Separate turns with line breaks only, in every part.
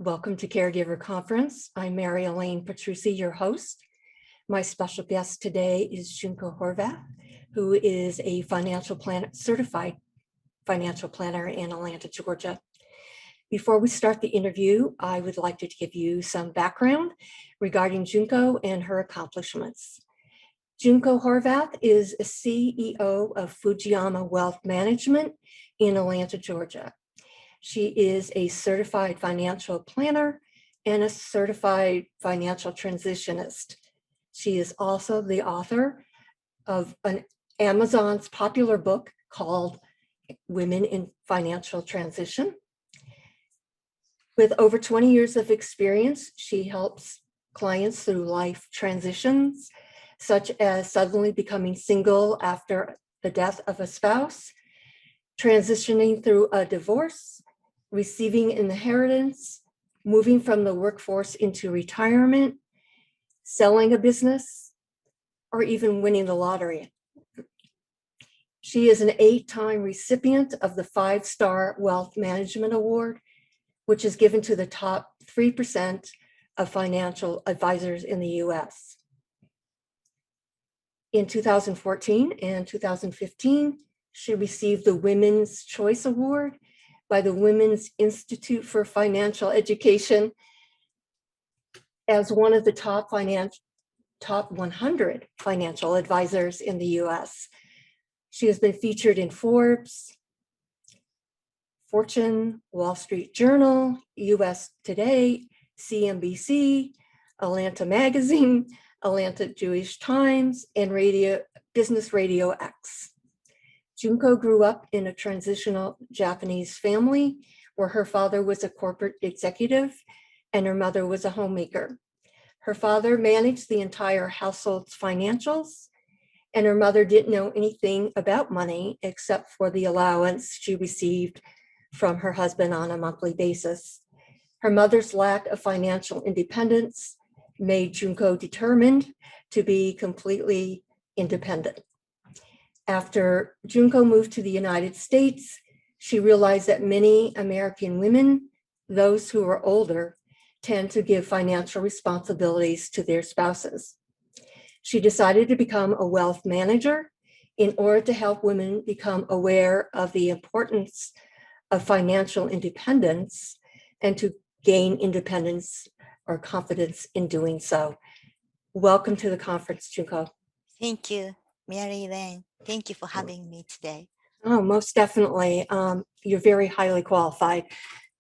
Welcome to Caregiver Conference. I'm Mary Elaine Petrucci, your host. My special guest today is Junko Horvath, who is a certified financial planner in Atlanta, Georgia. Before we start the interview, I would like to give you some background regarding Junko and her accomplishments. Junko Horvath is a CEO of Fujiyama Wealth Management in Atlanta, Georgia. She is a certified financial planner and a certified financial transitionist. She is also the author of Amazon's popular book called Women in Financial Transition. With over 20 years of experience, she helps clients through life transitions, such as suddenly becoming single after the death of a spouse, transitioning through a divorce, receiving inheritance, moving from the workforce into retirement, selling a business, or even winning the lottery. She is an 8-time recipient of the 5-Star Wealth Management Award, which is given to the top 3% of financial advisors in the US. In 2014 and 2015, she received the Women's Choice Award by the Women's Institute for Financial Education as one of the top 100 financial advisors in the US. She has been featured in Forbes, Fortune, Wall Street Journal, US Today, CNBC, Atlanta Magazine, Atlanta Jewish Times, and Business Radio X. Junko grew up in a transitional Japanese family where her father was a corporate executive and her mother was a homemaker. Her father managed the entire household's financials, and her mother didn't know anything about money except for the allowance she received from her husband on a monthly basis. Her mother's lack of financial independence made Junko determined to be completely independent. After Junko moved to the United States, she realized that many American women, those who are older, tend to give financial responsibilities to their spouses. She decided to become a wealth manager in order to help women become aware of the importance of financial independence and to gain independence or confidence in doing so. Welcome to the conference, Junko.
Thank you, Mary Elaine. Thank you for having me today.
Oh, most definitely. You're very highly qualified.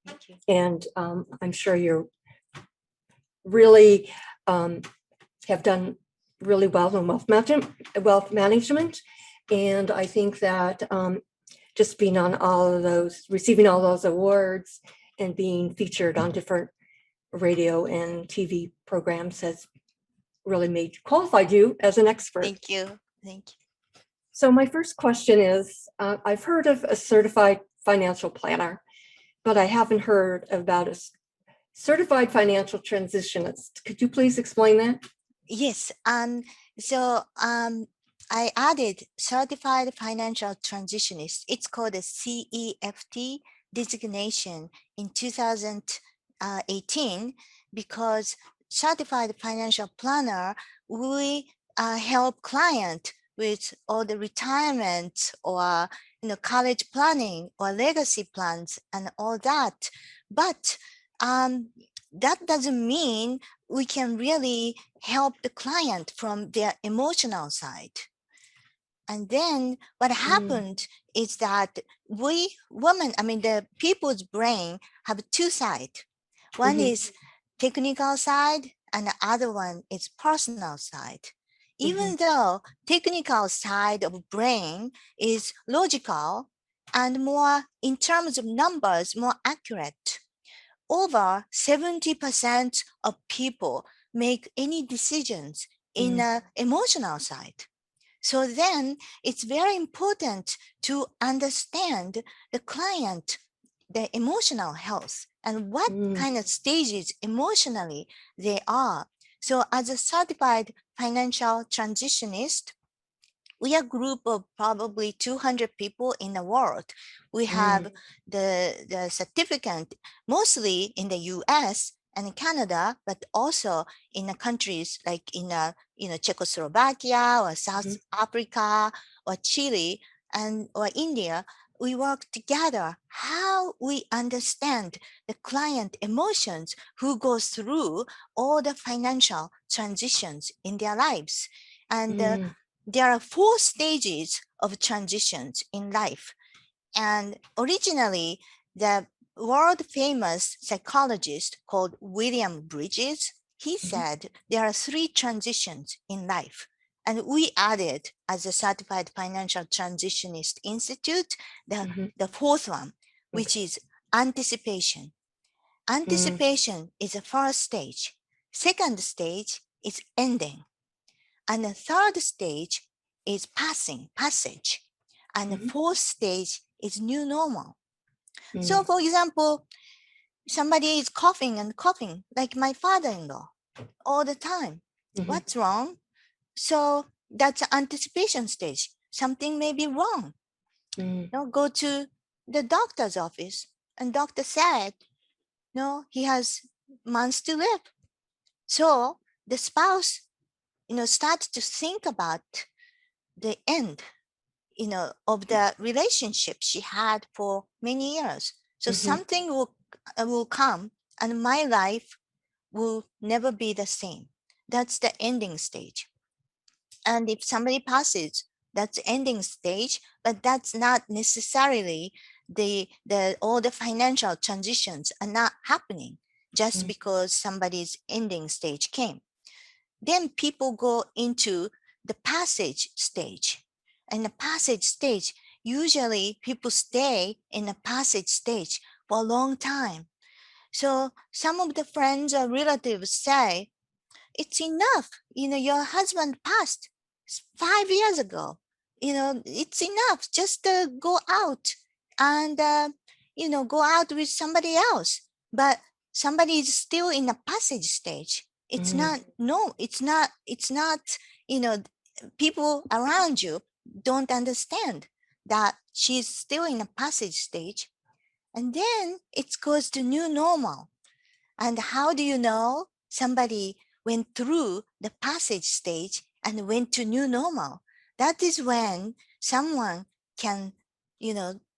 Thank you.
And I'm sure you're really have done really well in wealth management. And I think that just being on all of those, receiving all those awards and being featured on different radio and TV programs has really qualified you as an expert.
Thank you. Thank you.
So my first question is, I've heard of a certified financial planner, but I haven't heard about a certified financial transitionist. Could you please explain that?
Yes. I added certified financial transitionist. It's called a CEFT designation in 2018 because certified financial planner, we help client with all the retirement or college planning or legacy plans and all that. But that doesn't mean we can really help the client from their emotional side. And then what happened is that the people's brain have 2 sides. One is technical side and the other one is personal side. Even though technical side of brain is logical and more in terms of numbers, more accurate, over 70% of people make any decisions in the emotional side. So then it's very important to understand the client, the emotional health, and what kind of stages emotionally they are. So as a certified financial transitionist, we are a group of probably 200 people in the world. We have the certificate mostly in the US and Canada, but also in the countries like in Czechoslovakia or South Africa or Chile and or India. We work together how we understand the client emotions who goes through all the financial transitions in their lives. And there are 4 stages of transitions in life. And originally, the world famous psychologist called William Bridges, he said there are 3 transitions in life. And we added, as a certified financial transitionist institute, the 4th one, which is anticipation. Anticipation is the first stage. Second stage is ending. And the third stage is passage. And the 4th stage is new normal. So for example, somebody is coughing and coughing, like my father-in-law, all the time. What's wrong? So that's anticipation stage. Something may be wrong. Go to the doctor's office and doctor said, no, he has months to live. So the spouse, starts to think about the end, of the relationship she had for many years. So something will come and my life will never be the same. That's the ending stage. And if somebody passes, that's ending stage, but that's not necessarily the all the financial transitions are not happening just because somebody's ending stage came. Then people go into the passage stage. And the passage stage, usually people stay in the passage stage for a long time. So some of the friends or relatives say, it's enough. Your husband passed 5 years ago. It's enough. Just go out and, go out with somebody else. But somebody is still in a passage stage. It's not, no, it's not, people around you don't understand that she's still in a passage stage. And then it goes to new normal. And how do you know somebody went through the passage stage and went to new normal? That is when someone can,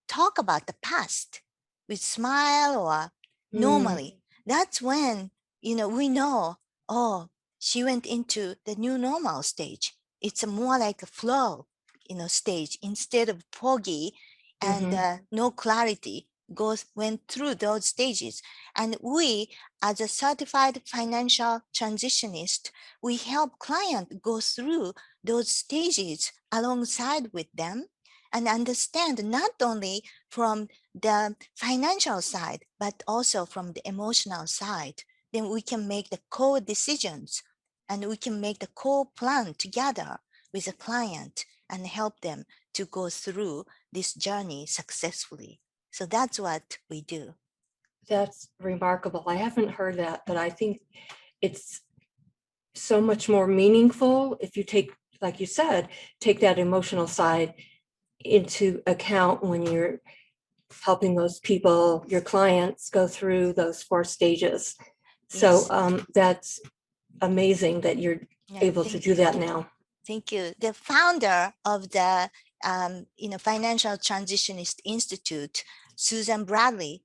talk about the past with smile or normally. That's when, we know, oh, she went into the new normal stage. It's more like a flow, stage instead of foggy and no clarity went through those stages. And we, as a certified financial transitionist, we help clients go through those stages alongside with them and understand not only from the financial side, but also from the emotional side. Then we can make the core decisions and we can make the core plan together with a client and help them to go through this journey successfully. So that's what we do.
That's remarkable. I haven't heard that, but I think it's so much more meaningful if you take, like you said, take that emotional side into account when you're helping those people, your clients, go through those 4 stages. So that's amazing that you're able to do that now.
Thank you. The founder of the Financial Transitionist Institute, Susan Bradley,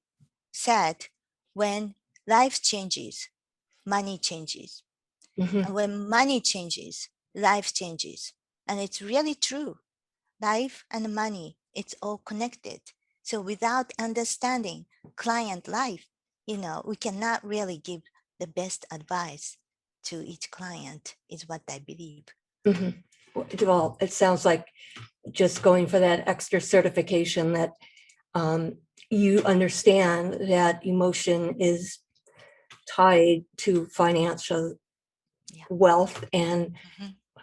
said, when life changes, money changes. And when money changes, life changes. And it's really true. Life and money, it's all connected. So without understanding client life, we cannot really give the best advice to each client, is what I believe.
Well, it sounds like just going for that extra certification that you understand that emotion is tied to financial wealth and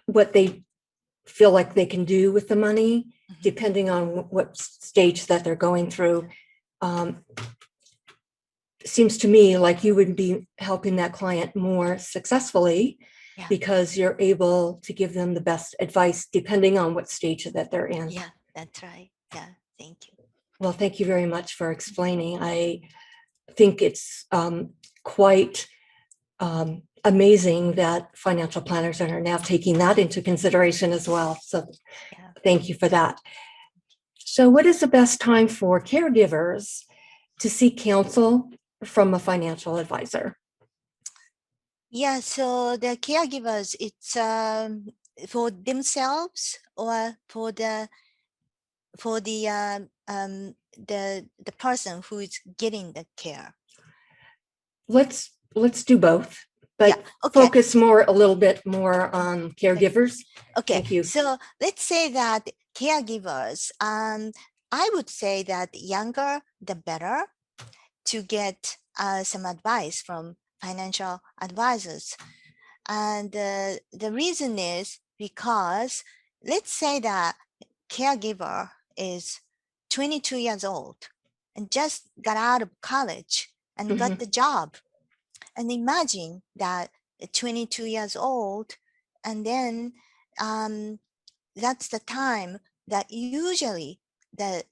what they feel like they can do with the money, depending on what stage that they're going through. Seems to me like you would be helping that client more successfully
Yeah.
because you're able to give them the best advice depending on what stage that they're in.
Yeah, that's right. Yeah, thank you.
Well, thank you very much for explaining. I think it's quite amazing that financial planners are now taking that into consideration as well. So
Yeah.
thank you for that. So what is the best time for caregivers to seek counsel from a financial advisor?
Yeah, so the caregivers, it's for themselves or for the the person who is getting the care.
Let's do both,
Yeah,
but
okay.
focus a little bit more on caregivers.
Okay,
Thank you.
so let's say that caregivers, I would say that younger the better to get some advice from financial advisors. And the reason is because let's say that caregiver is 22 years old and just got out of college and got the job. And imagine that 22 years old, and then that's the time that usually the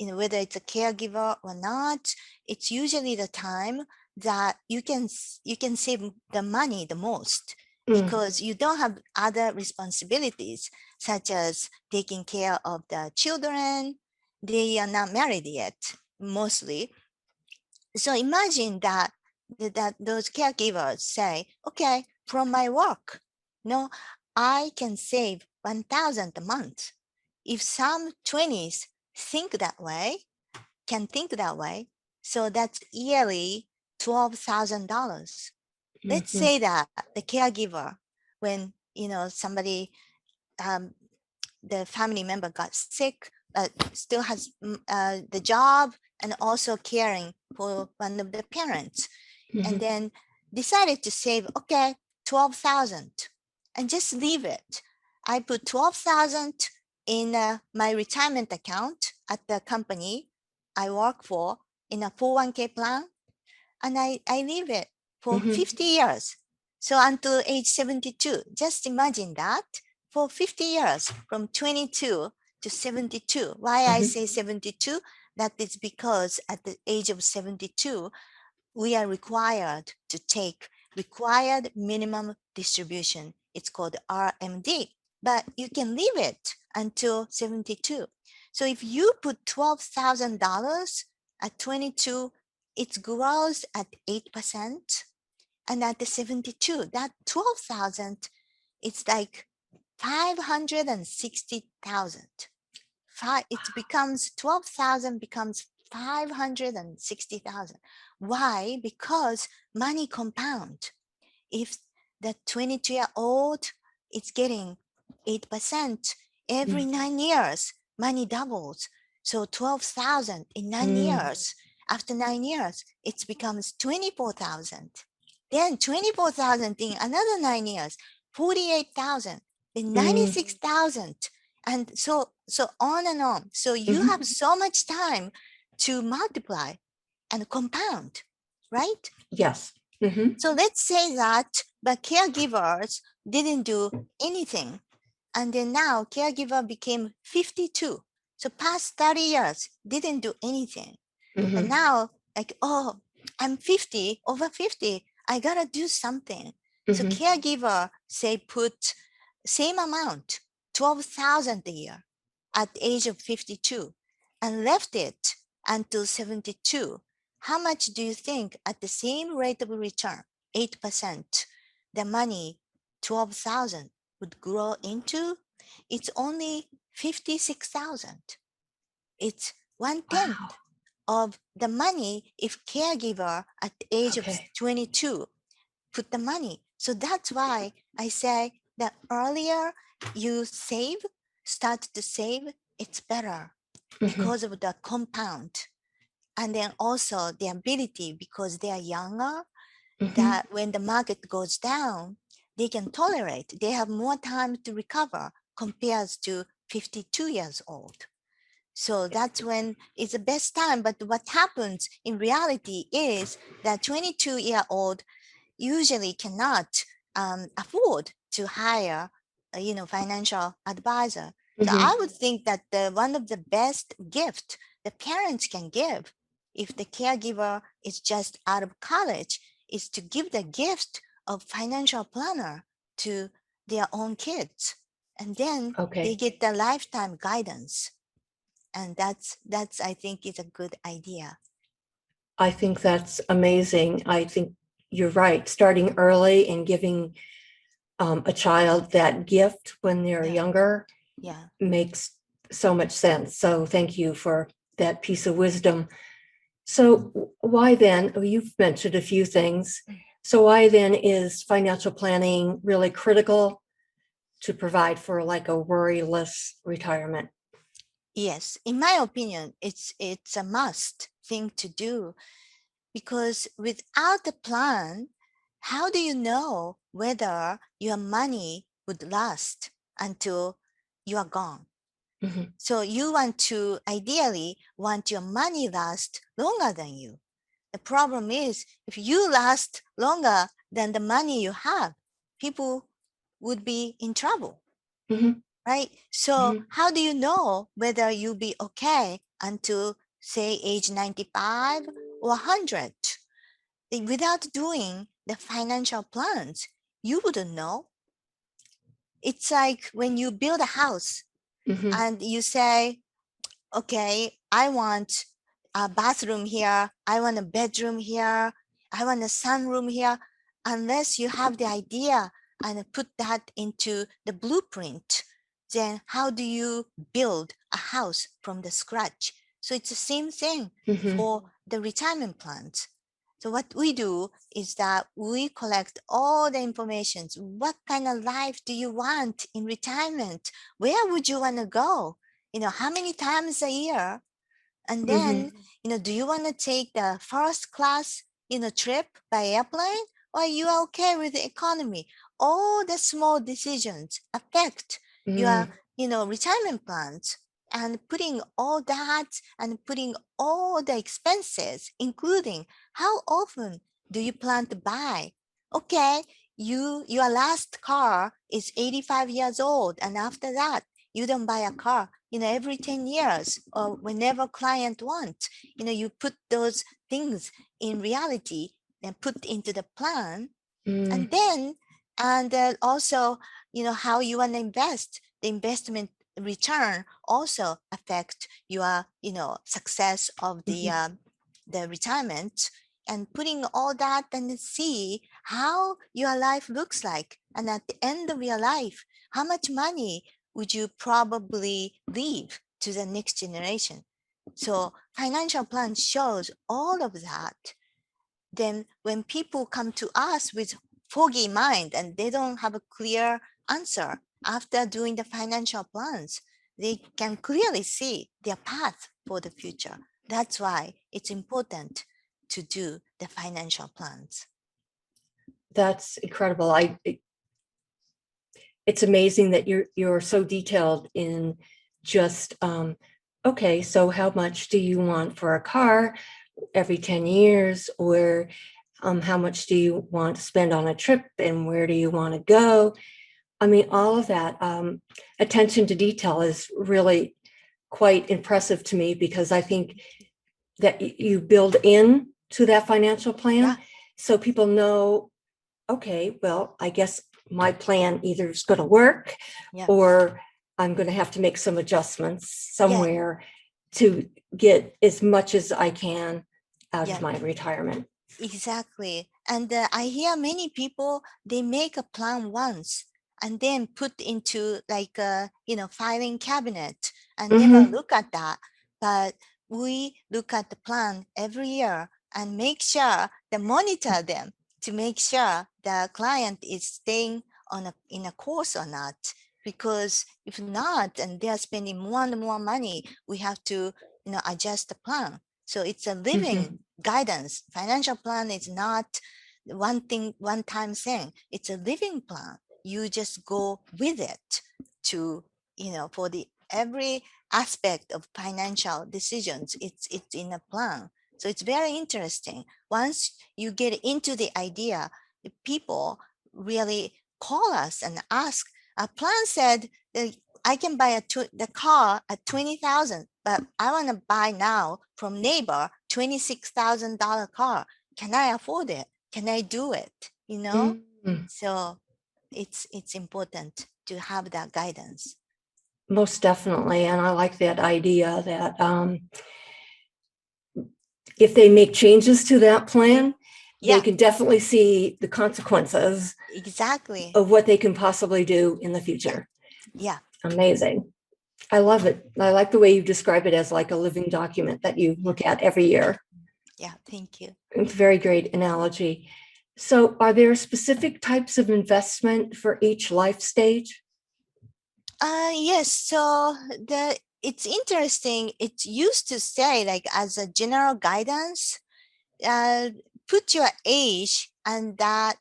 whether it's a caregiver or not, it's usually the time that you can save the money the most because you don't have other responsibilities such as taking care of the children. They are not married yet mostly. So imagine that those caregivers say, okay, from my work, no, I can save 1,000 a month. If some 20s can think that way, so that's yearly $12,000. Let's say that the caregiver, when somebody, the family member got sick, still has the job and also caring for one of the parents, and then decided to save, okay, 12,000 and just leave it. I put 12,000 in my retirement account at the company I work for in a 401k plan, and I leave it for 50 years. So until age 72, just imagine that for 50 years from 22 to 72. Why I say 72? That is because at the age of 72, we are required to take required minimum distribution. It's called RMD, but you can leave it until 72. So if you put $12,000 at 22, it grows at 8%. And at the 72, that 12,000, it's like 560,000. It becomes 12,000 becomes 560,000. Why? Because money compound. If the 22-year-old is getting 8%, every 9 years, money doubles. So 12,000 in 9 years. After 9 years, it becomes 24,000. Then 24,000 in another 9 years, 48,000, then 96,000. And so on and on. So you have so much time to multiply and compound, right?
Yes.
So let's say that the caregivers didn't do anything. And then now caregiver became 52. So past 30 years, didn't do anything. And now like, oh, I'm 50, over 50, I gotta do something. So caregiver say put same amount, 12,000 a year at the age of 52 and left it until 72. How much do you think at the same rate of return, 8%, the money 12,000 would grow into? It's only 56,000. It's 1/10 of the money if caregiver at the age of 22 put the money. So that's why I say that earlier you start to save, it's better because of the compound. And then also the ability, because they are younger, that when the market goes down, they can tolerate. They have more time to recover compared to 52 years old. So that's when it's the best time. But what happens in reality is that 22-year-old usually cannot afford to hire a financial advisor. So
Mhm.
I would think that one of the best gift the parents can give if the caregiver is just out of college is to give the gift of financial planner to their own kids, and then they
Okay.
get the lifetime guidance. And that's I think is a good idea.
I think that's amazing. I think you're right. Starting early and giving a child that gift when they're
Yeah,
younger
yeah.
makes so much sense. So thank you for that piece of wisdom. So why then, you've mentioned a few things.
Mm.
So why then is financial planning really critical to provide for like a worryless retirement?
Yes, in my opinion, it's a must thing to do, because without a plan, how do you know whether your money would last until you are gone?
Mhm.
So you ideally want your money last longer than you. The problem is, if you last longer than the money you have, people would be in trouble,
Mhm.
right? So
Mhm.
how do you know whether you'll be okay until, say, age 95 or 100? Without doing the financial plans, you wouldn't know. It's like when you build a house
Mhm.
and you say, okay, I want a bathroom here, I want a bedroom here, I want a sunroom here. Unless you have the idea and put that into the blueprint, then how do you build a house from the scratch? So it's the same thing
Mhm.
for the retirement plans. So what we do is that we collect all the information. What kind of life do you want in retirement? Where would you want to go? How many times a year? And then,
Mhm.
do you want to take the first class, trip by airplane, or you are okay with the economy? All the small decisions affect your,
Mhm.
retirement plans, and putting all that and putting all the expenses, including how often do you plan to buy? Okay, your last car is 85 years old, and after that, you don't buy a car every 10 years or whenever client wants. You put those things in reality and put into the plan. And
Mhm.
then and also, how you want to invest, the investment return also affect your success of
Mhm.
the retirement, and putting all that and see how your life looks like, and at the end of your life, how much money would you probably leave to the next generation. So financial plan shows all of that. Then when people come to us with foggy mind and they don't have a clear answer after doing the financial plans, they can clearly see their path for the future. That's why it's important to do the financial plans.
That's incredible. It's amazing that you're so detailed in just okay, so how much do you want for a car every 10 years, or how much do you want to spend on a trip, and where do you want to go? I mean, all of that attention to detail is really quite impressive to me, because I think that you build in to that financial
Yeah,
plan so people know, okay, well, I guess my plan either is going to work,
yeah,
or I'm going to have to make some adjustments
yeah,
somewhere to get as much as I can out of
yeah.
my retirement.
Exactly. And I hear many people, they make a plan once and then put into like a, filing cabinet and never
Mm-hmm.
look at that. But we look at the plan every year and make sure to monitor them to make sure the client is staying in a course or not. Because if not, and they are spending more and more money, we have to, adjust the plan. So it's a living
Mm-hmm.
guidance. Financial plan is not one time thing. It's a living plan. You just go with it to, for the every aspect of financial decisions, it's in a plan. So it's very interesting. Once you get into the idea, the people really call us and ask. A plan said that I can buy the car at 20,000, but I want to buy now from neighbor $26,000 car. Can I afford it? Can I do it? You know,
Mm,
so it's important to have that guidance.
most definitely. And I like that idea that if they make changes to that plan, they
Yeah,
can definitely see the consequences
exactly.
of what they can possibly do in the future.
Yeah,
Amazing. I love it. I like the way you describe it as like a living document that you look at every year.
yeah. Thank you.
It's a very great analogy. So, are there specific types of investment for each life stage?
Yes. So it's interesting. It used to say like as a general guidance, uh, put your age and that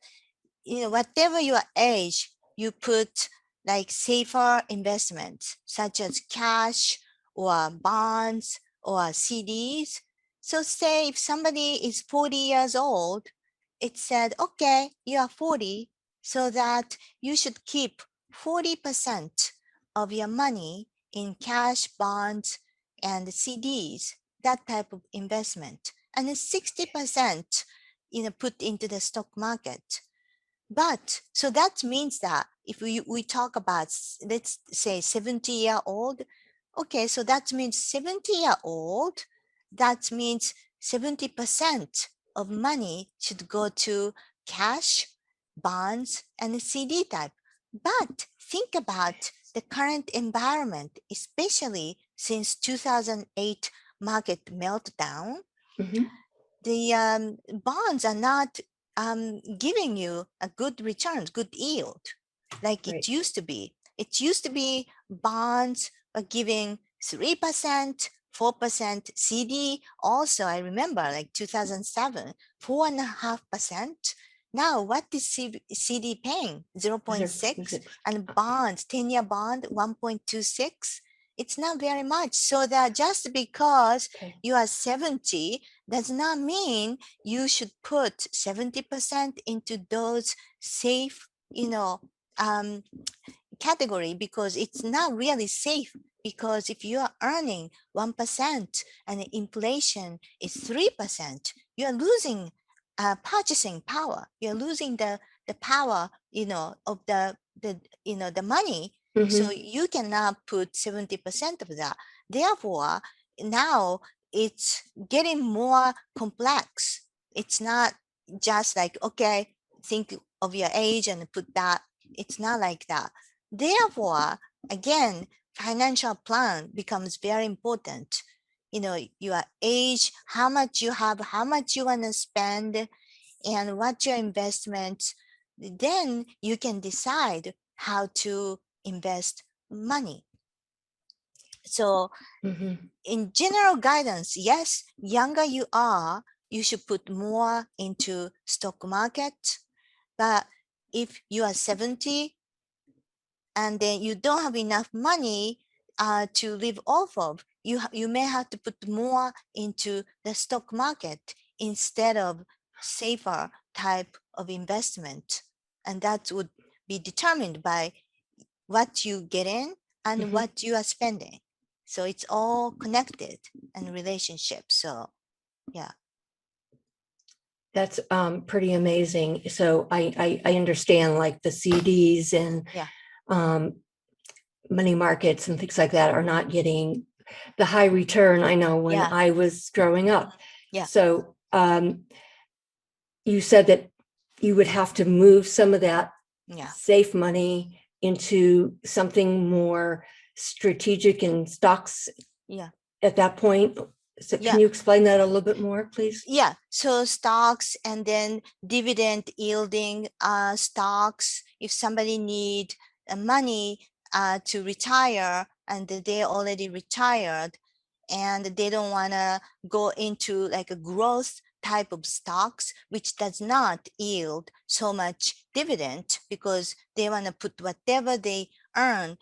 whatever your age, you put like safer investments such as cash or bonds or CDs. So say if somebody is 40 years old, it said, okay, you are 40, so that you should keep 40% of your money in cash, bonds, and CDs, that type of investment. And then 60%, put into the stock market. But so that means that if we talk about, let's say 70-year-old, okay, so that means 70-year-old, that means 70% of money should go to cash, bonds, and CD type. But think about the current environment, especially since 2008 market meltdown.
Mhm.
The bonds are not giving you a good return, good yield, like
Right.
it used to be. It used to be bonds are giving 3%, 4%, CD. Also, I remember like 2007, 4.5%. Now, what is CD paying?
Zero,
0.6,
six.
and bonds, 10-year bond, 1.26. It's not very much. So that just because
Okay.
you are 70 does not mean you should put 70% into those safe, um, category, because it's not really safe. Because if you are earning 1% and the inflation is 3%, you are losing purchasing power. You're losing the power, of the money. So
Mhm.
you cannot put 70% of that. Therefore, now it's getting more complex. It's not just like, okay, think of your age and put that. It's not like that. Therefore, again, financial plan becomes very important. Your age, how much you have, how much you want to spend, and what your investments. Then you can decide how to invest money. So
Mhm.
in general guidance, yes, younger you are, you should put more into stock market. But if you are 70 and then you don't have enough money to live off of, you may have to put more into the stock market instead of safer type of investment. And that would be determined by what you get in and
Mhm.
what you are spending. So it's all connected and relationship. So yeah.
That's pretty amazing. So I understand like the CDs and
Yeah.
um, money markets and things like that are not getting the high return I know when
Yeah.
I was growing up.
Yeah.
So you said that you would have to move some of that
Yeah.
safe money into something more strategic in stocks
Yeah.
at that point. So
Yeah.
can you explain that a little bit more, please?
Yeah, so stocks and then dividend yielding stocks. If somebody need money to retire and they already retired and they don't want to go into like a growth type of stocks, which does not yield so much dividend because they want to put whatever they earn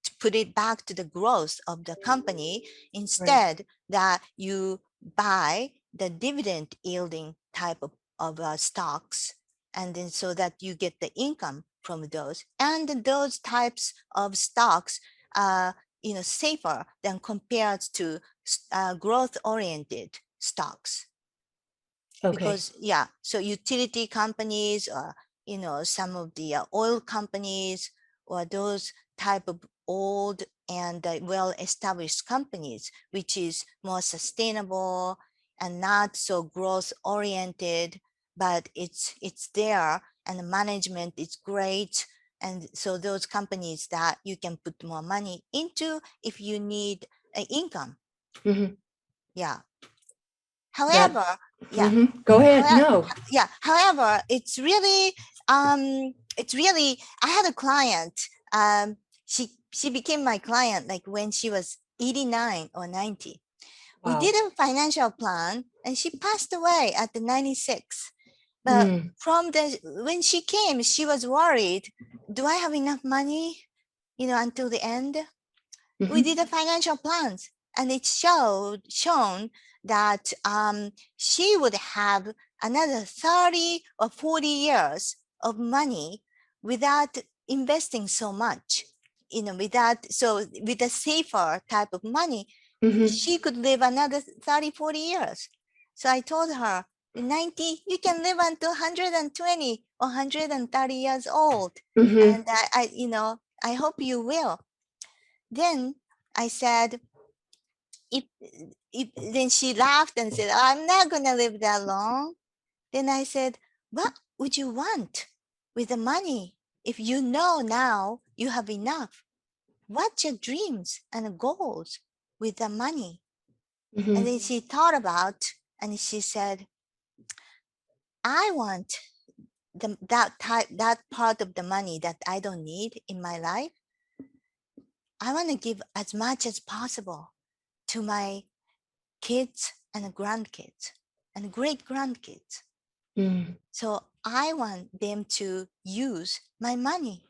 to put it back to the growth of the company,
Right.
instead that you buy the dividend yielding type of stocks. and then so that you get the income from those. And those types of stocks are safer than compared to growth oriented stocks.
Okay.
Because yeah, so utility companies or some of the oil companies or those type of old and well-established companies, which is more sustainable and not so growth oriented, but it's there and the management is great. And so those companies that you can put more money into if you need an income.
Mhm.
Yeah.
That,
However, yeah,
Go ahead.
However,
No.
yeah. However, it's really. I had a client. She became my client like when she was 89 or 90. We
Wow.
did a financial plan, and she passed away at the 96. But
Mm.
from the when she came, she was worried. Do I have enough money? Until the end. We
Mhm.
did the financial plans, and it shown that she would have another 30 or 40 years of money without investing so much. With a safer type of money,
Mhm.
she could live another 30, 40 years. So I told her, 90, you can live until 120 or 130 years old.
Mhm.
And I hope you will. Then I said, if, then she laughed and said, I'm not going to live that long. Then I said, what would you want with the money? If you know now you have enough, what's your dreams and goals with the money? And
Mhm.
then she thought about and she said, I want that part of the money that I don't need in my life. I want to give as much as possible to my kids and grandkids and great grandkids.
Mm.
So I want them to use my money,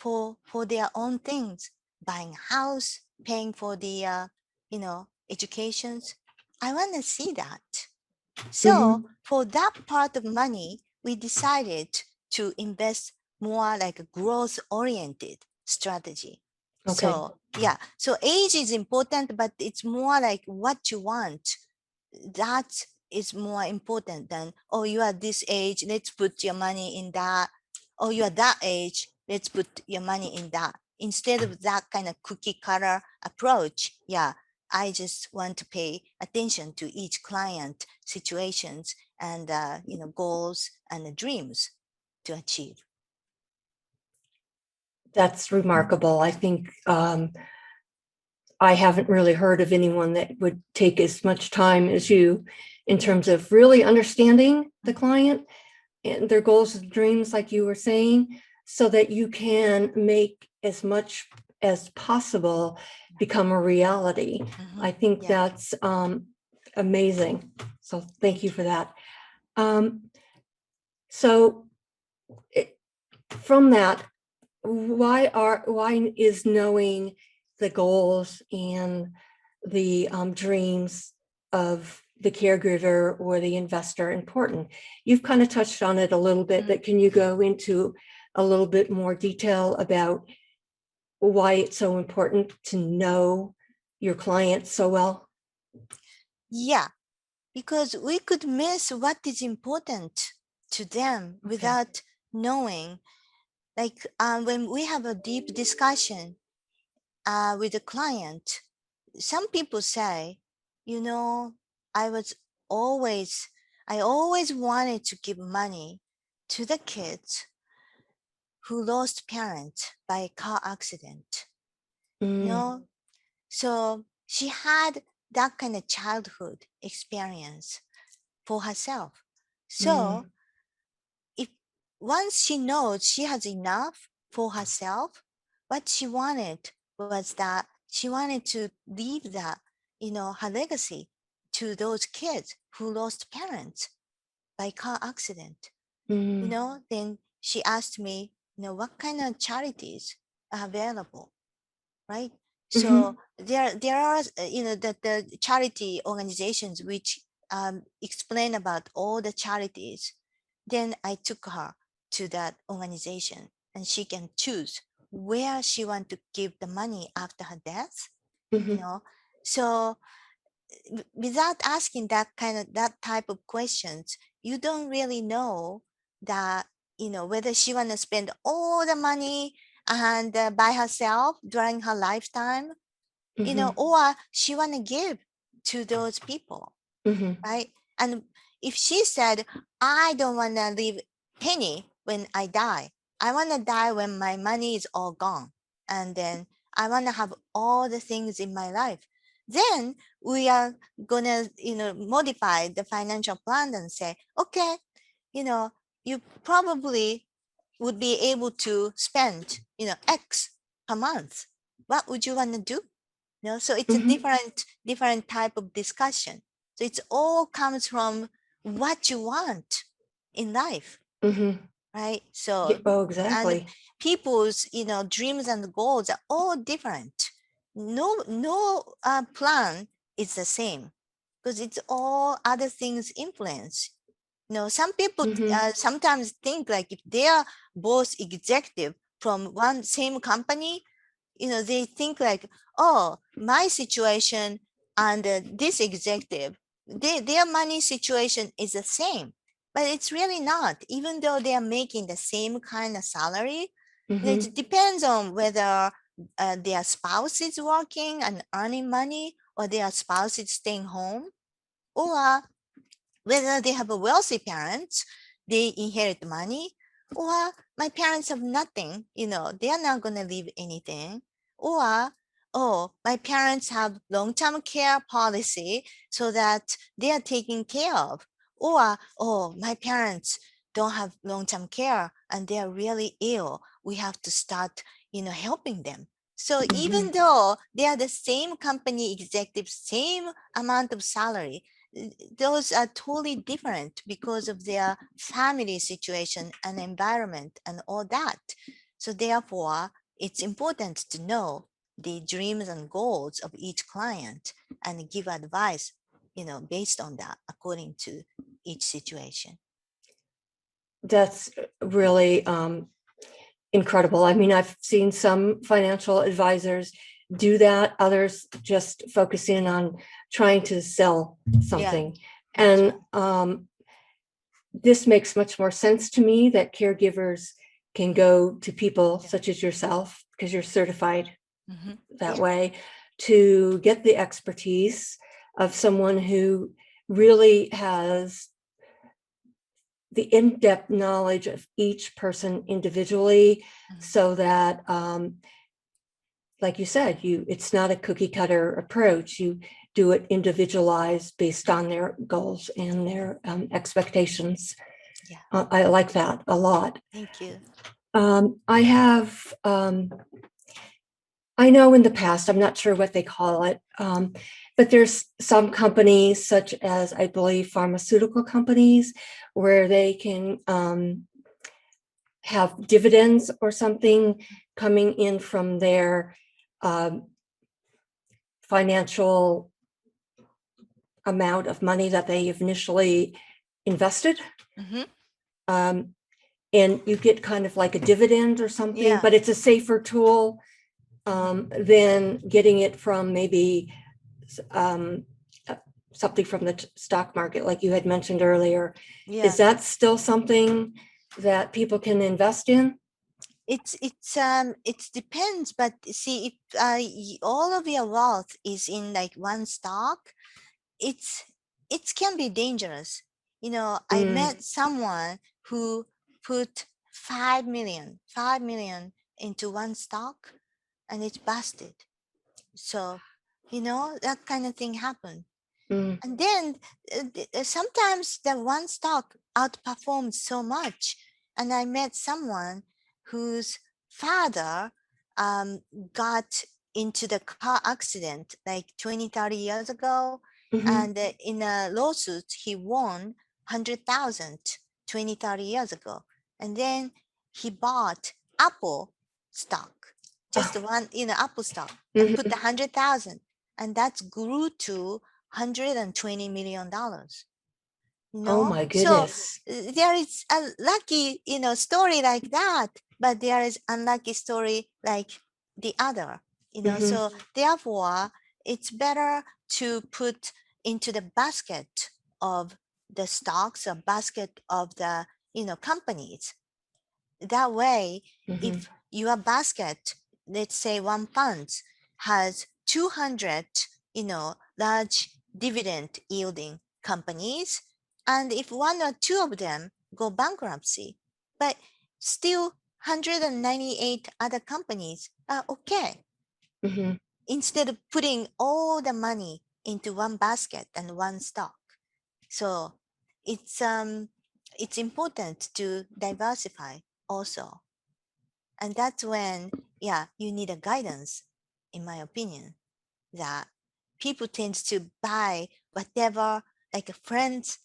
for their own things, buying a house, paying for the, educations. I want to see that. So
Mhm.
for that part of money, we decided to invest more like a growth oriented strategy.
Okay.
So yeah, so age is important, but it's more like what you want. That is more important than, oh, you are this age, let's put your money in that. Oh, you are that age, let's put your money in that. Instead of that kind of cookie cutter approach, yeah, I just want to pay attention to each client situations and goals and dreams to achieve.
That's remarkable. I think I haven't really heard of anyone that would take as much time as you in terms of really understanding the client and their goals and dreams, like you were saying, so that you can make as much as possible become a reality. I think
Yeah,
that's amazing. So thank
thank
you
you.
for that. So from that, why is knowing the goals and the dreams of the caregiver or the investor important? You've kind of touched on it a little bit, but can you go into a little bit more detail about why it's so important to know your client so well?
Yeah, because we could miss what is important to them
Okay.
without knowing. Like when we have a deep discussion with a client, some people say, you know, I was always, I always wanted to give money to the kids who lost parents by a car accident. You
Mm,
know, so she had that kind of childhood experience for herself. So
mm,
if once she knows she has enough for herself, what she wanted was that she wanted to leave that, her legacy to those kids who lost parents by car accident.
mm,
Then she asked me, what kind of charities are available, right? So
mhm,
there are, the charity organizations which explain about all the charities then I took her to that organization, and she can choose where she want to give the money after her death. You
Mhm.
know, so without asking that type of questions, you don't really know that, whether she want to spend all the money and by herself during her lifetime,
Mhm.
or she want to give to those people,
Mhm.
right? And if she said, I don't want to leave penny when I die, I want to die when my money is all gone, and then I want to have all the things in my life, then we are gonna, modify the financial plan and say, okay, you know, you probably would be able to spend, X per month. What would you want to do? So it's a
Mhm.
different type of discussion. So it's all comes from what you want in life,
Mhm.
right?
Yeah,
So,
oh,
and
exactly.
people's, dreams and goals are all different. No plan is the same, because it's all other things influence. Some people
Mhm.
sometimes think like if they are both executive from one same company, they think like, oh, my situation and this executive, their money situation is the same. But it's really not. Even though they are making the same kind of salary,
Mhm.
it depends on whether their spouse is working and earning money, or their spouse is staying home, or whether they have a wealthy parents, they inherit money, or my parents have nothing, they are not going to leave anything, or, oh, my parents have long-term care policy so that they are taken care of, or, oh, my parents don't have long-term care and they are really ill, we have to start, helping them. So even
Mhm.
though they are the same company executive, same amount of salary, those are totally different because of their family situation and environment and all that. So therefore, it's important to know the dreams and goals of each client and give advice, based on that according to each situation.
That's really incredible. I mean, I've seen some financial advisors do that, others just focus in on trying to sell
Yeah,
something.
that's
And
right.
this makes much more sense to me that caregivers can go to people
Yeah.
such as yourself, because you're certified that
Yeah.
way, to get the expertise of someone who really has the in-depth knowledge of each person individually,
Mhm.
so that like you said, it's not a cookie cutter approach. You do it individualized based on their goals and their expectations.
Yeah.
I like that a lot.
Thank you.
I have, I know in the past, I'm not sure what they call it, but there's some companies, such as I believe pharmaceutical companies, where they can have dividends or something coming in from their um, financial amount of money that they initially invested.
Hmm.
Um, and you get kind of like a dividend or something,
Yeah.
but it's a safer tool
Mhm.
than getting it from maybe um, something from the stock market, like you had mentioned earlier. Is
Yeah.
that still something that people can invest in?
It depends, but see, if all of your wealth is in like one stock, it's it can be dangerous. I
Mm,
met someone who put 5 million into one stock, and it busted. So, that kind of thing happened.
mm,
And then sometimes the one stock outperformed so much. And I met someone whose father um, got into the car accident like 20, 30 years ago.
mhm.
And in a lawsuit, he won 100,000 20, 30 years ago. And then he bought Apple stock, just
Oh,
one, Apple stock, and put the
mhm.
100,000. And that grew to $120 million.
Oh my
So
goodness.
there is a lucky, story like that, but there is unlucky story like the other,
Mhm.
so therefore it's better to put into the basket of the stocks or basket of the, companies. That way,
Mhm.
if your basket, let's say one fund has 200, large dividend yielding companies, and if one or two of them go bankruptcy, but still 198 other companies are okay,
Mhm.
instead of putting all the money into one basket and one stock. So it's important to diversify also. And that's when, yeah, you need a guidance, in my opinion, that people tend to buy whatever like a friends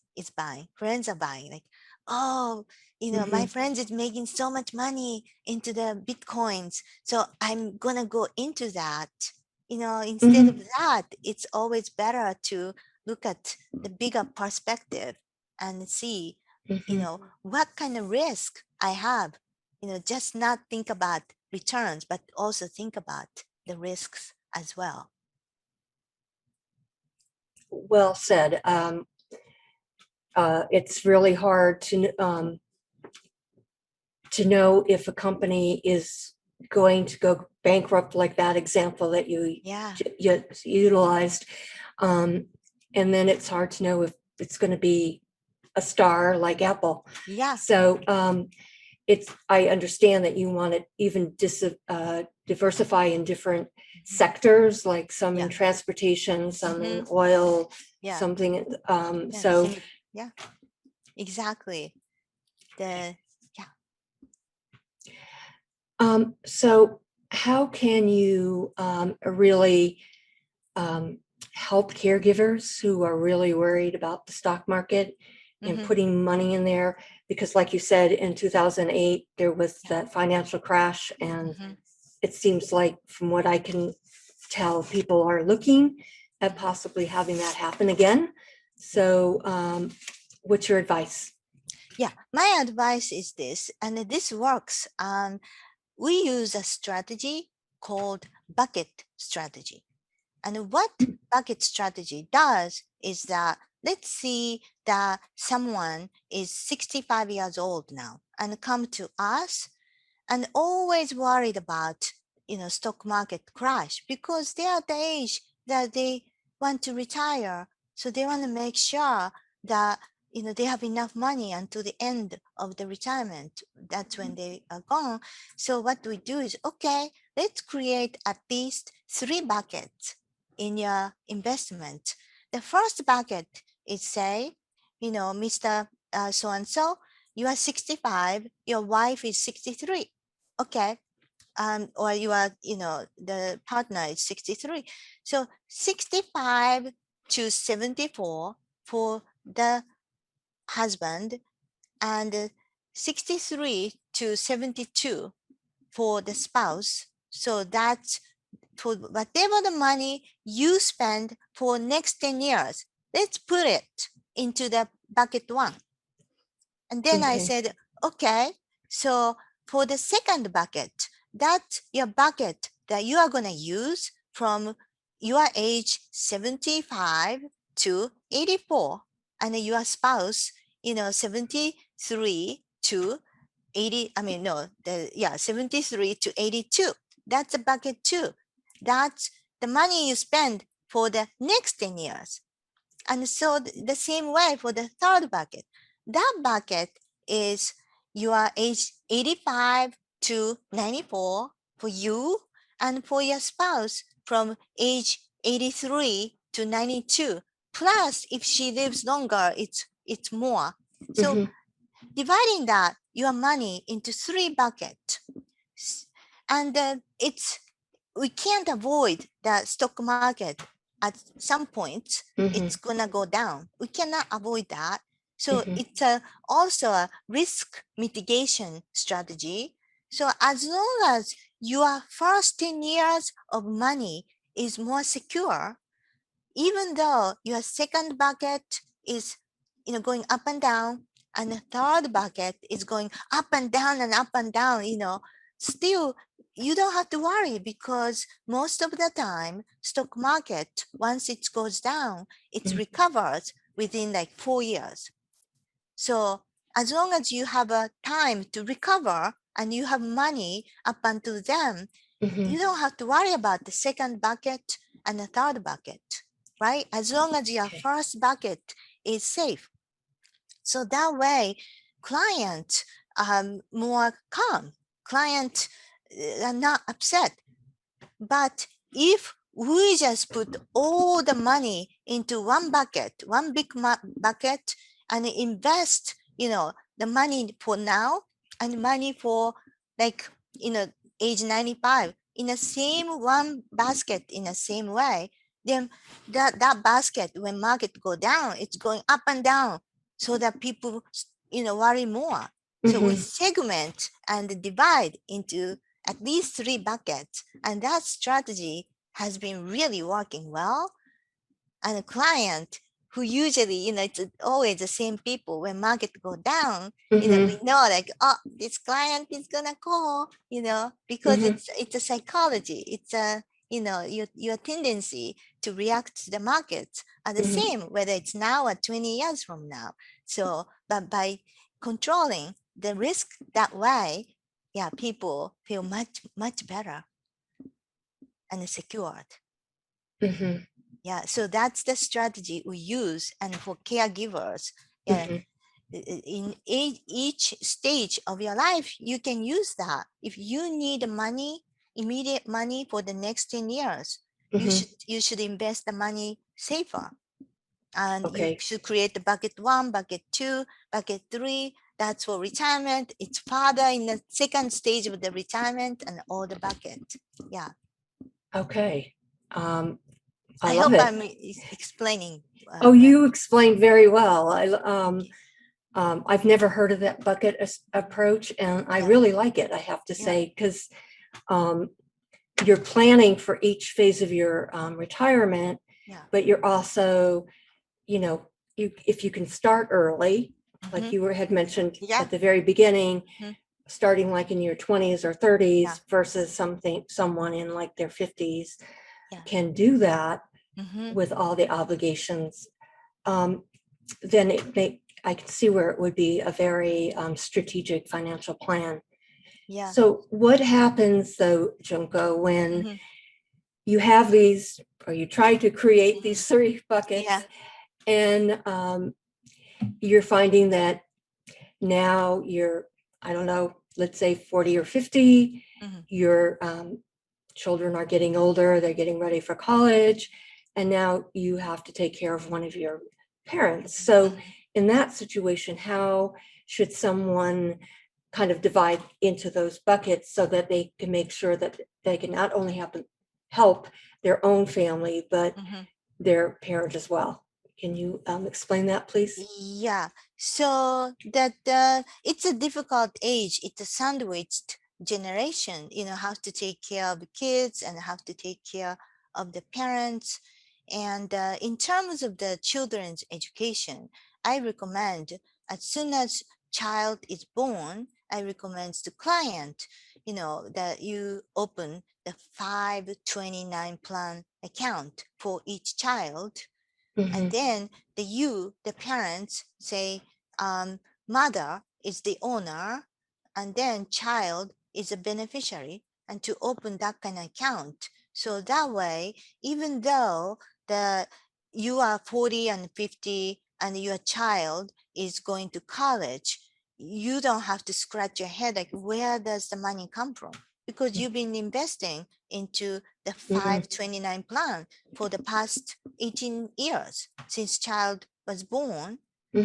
are buying, like, oh, my
Mhm.
friends is making so much money into the bitcoins, so I'm gonna go into that. Instead of
Mhm.
that, it's always better to look at the bigger perspective and see,
Mhm.
what kind of risk I have. Just not think about returns, but also think about the risks as well.
Well said. It's really hard to know if a company is going to go bankrupt, like that example that
Yeah.
you utilized. Um, and then it's hard to know if it's going to be a star like Apple.
Yeah.
So I understand that you want to even diversify in different sectors, like some in
Yeah.
transportation, some in
Mm-hmm.
oil,
Yeah.
something.
Yeah.
So
Yeah. Exactly. The Yeah.
So how can you really um, help caregivers who are really worried about the stock market and
Mm-hmm.
putting money in there? Because like you said, in 2008, there was
Yeah.
that financial crash, and
Mm-hmm.
it seems like, from what I can tell, people are looking at
Mm-hmm.
possibly having that happen again. So what's your advice?
Yeah. My advice is this, and this works. We use a strategy called bucket strategy. And what bucket strategy does is that, let's see that someone is 65 years old now and come to us and always worried about, stock market crash, because they are at the age that they want to retire. So they want to make sure that, they have enough money until the end of the retirement. That's when they are gone. So what we do is, okay, let's create at least 3 buckets in your investment. The first bucket is, say, Mr. So and so, you are 65, your wife is 63. Okay. Or you are, the partner is 63. So 65 to 74 for the husband, and 63 to 72 for the spouse. So that's for whatever the money you spend for next 10 years. Let's put it into the bucket one. And then I
Okay.
said, okay, so for the second bucket, that's your bucket that you are going to use from your age 75 to 84, and your spouse, 73 to 80. I mean, no, 73 to 82. That's a bucket two. That's the money you spend for the next 10 years. And so the same way for the third bucket. That bucket is your age 85 to 94 for you, and for your spouse from age 83 to 92. Plus, if she lives longer, it's more. So
Mhm.
dividing that your money into 3 buckets, and it's we can't avoid the stock market. At some point it's
Mhm.
gonna go down. We cannot avoid that. So
Mhm.
it's also a risk mitigation strategy. So as long as your first 10 years of money is more secure, even though your second bucket is going up and down, and the third bucket is going up and down and up and down, still you don't have to worry, because most of the time stock market, once it goes down, it
Mhm.
recovers within like 4 years. So as long as you have a time to recover and you have money up until then, you don't have to worry about the second bucket and the third bucket, right? As long as your
Okay.
first bucket is safe. So that way, client more calm, client are not upset. But if we just put all the money into one bucket, one big bucket, and invest, the money for now and money for like, age 95 in the same one basket in the same way, then that basket, when market go down, it's going up and down, so that people, worry more. So we
Mhm.
segment and divide into at least 3 buckets, and that strategy has been really working well. And a client who usually, it's always the same people, when market go down, we
Mhm.
know like, oh, this client is gonna call, because
Mhm.
it's a psychology, it's a, your tendency to react to the markets are the
Mhm.
same whether it's now or 20 years from now. So but by controlling the risk that way, yeah, people feel much better and secured.
Mhm.
Yeah, so that's the strategy we use. And for caregivers, yeah,
Mhm.
in each stage of your life, you can use that. If you need money, immediate money for the next 10 years,
Mhm.
you should invest the money safer. And you
Okay.
should create the bucket 1, bucket 2, bucket 3. That's for retirement. It's farther in the second stage of the retirement and all the bucket. Yeah.
Okay. I
I
love
hope
it.
I'm explaining
Oh,
well.
you explained very well.
Okay.
I've never heard of that bucket approach, and I
Yeah.
really like it, I have to
Yeah.
say, because you're planning for each phase of your retirement,
Yeah.
but you're also, you know, if you can start early, like you had mentioned
Yeah.
at the very beginning,
Mhm.
starting like in your 20s or
Yeah.
30s versus someone in like their 50s
Yeah.
can do that
Mm-hmm.
with all the obligations, then I can see where it would be a very strategic financial plan.
Yeah.
So what happens though, Junko, when
Mm-hmm.
you have these, or you try to create
Mm-hmm.
these 3
Yeah.
buckets, and you're finding that now you're, I don't know, let's say 40 or 50,
Mm-hmm.
your children are getting older, they're getting ready for college, and now you have to take care of one of your parents. So
Mm-hmm.
in that situation, how should someone kind of divide into those buckets so that they can make sure that they can not only help their own family, but
Mm-hmm.
their parent as well? Can you explain that, please?
Yeah. So that it's a difficult age. It's a sandwiched generation. How to take care of the kids and how to take care of the parents. And in terms of the children's education, I recommend as soon as child is born, I recommend to client, that you open the 529 plan account for each child, and
Mm-hmm.
then the parents say, mother is the owner, and then child is a beneficiary, and to open that kind of account. So that way, even though the you are 40 and 50 and your child is going to college, you don't have to scratch your head like, where does the money come from? Because you've been investing into the
Mm-hmm.
529 plan for the past 18 years since child was born.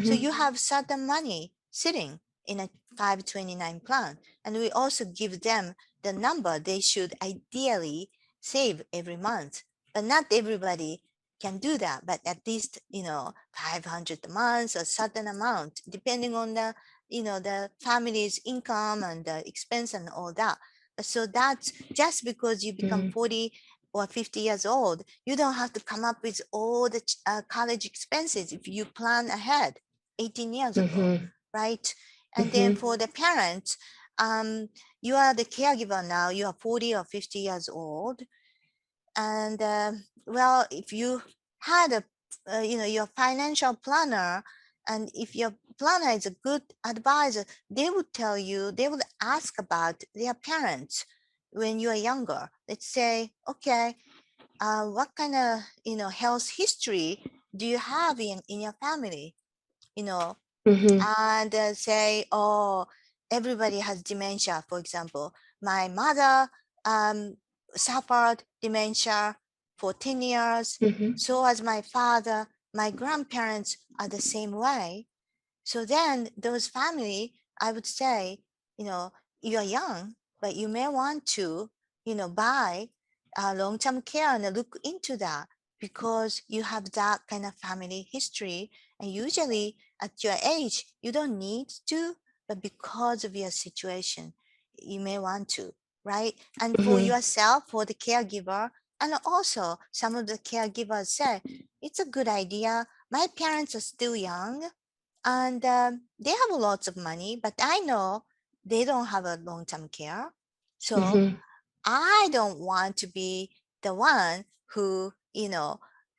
So
Mm-hmm.
you have certain money sitting in a 529 plan. And we also give them the number they should ideally save every month. But not everybody can do that, but at least, 500 a month or certain amount, depending on the family's income and the expense and all that. So that's just because you become
Mm-hmm.
40 or 50 years old, you don't have to come up with all the college expenses if you plan ahead. 18 years ago,
Mhm.
right? And then
Mhm.
for the parents, you are the caregiver now, you are 40 or 50 years old. And well, if you had a, your financial planner, and if your planner is a good advisor, they would tell you, they would ask about their parents when you are younger. Let's say, okay, what kind of, health history do you have in your family? You know,
Mhm.
and say, oh, everybody has dementia, for example. My mother suffered dementia for 10 years.
Mhm.
So as my father, my grandparents are the same way. So then those family, I would say, you know, you're young, but you may want to, buy long-term care and look into that because you have that kind of family history. And usually at your age, you don't need to, but because of your situation, you may want to, right? And for
Mhm.
yourself, for the caregiver, and also some of the caregivers say, it's a good idea. My parents are still young and they have lots of money, but I know they don't have a long-term care. So
Mhm.
I don't want to be the one who,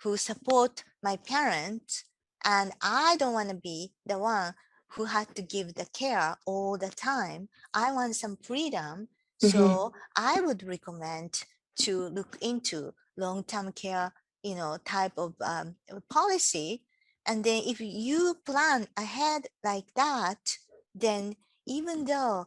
who support my parents, and I don't want to be the one who had to give the care all the time. I want some freedom.
Mhm.
So I would recommend to look into long-term care, type of policy. And then if you plan ahead like that, then even though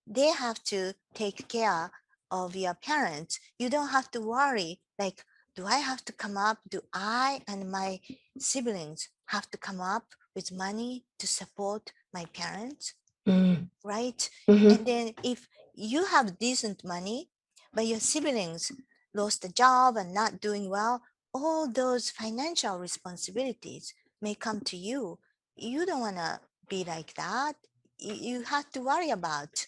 they have to take care of your parents, you don't have to worry like, do I have to come up, do I and my siblings have to come up with money to support my parents,
Mhm.
right?
Mhm.
And then if you have decent money, but your siblings lost a job and not doing well, all those financial responsibilities may come to you. You don't want to be like that. You have to worry about,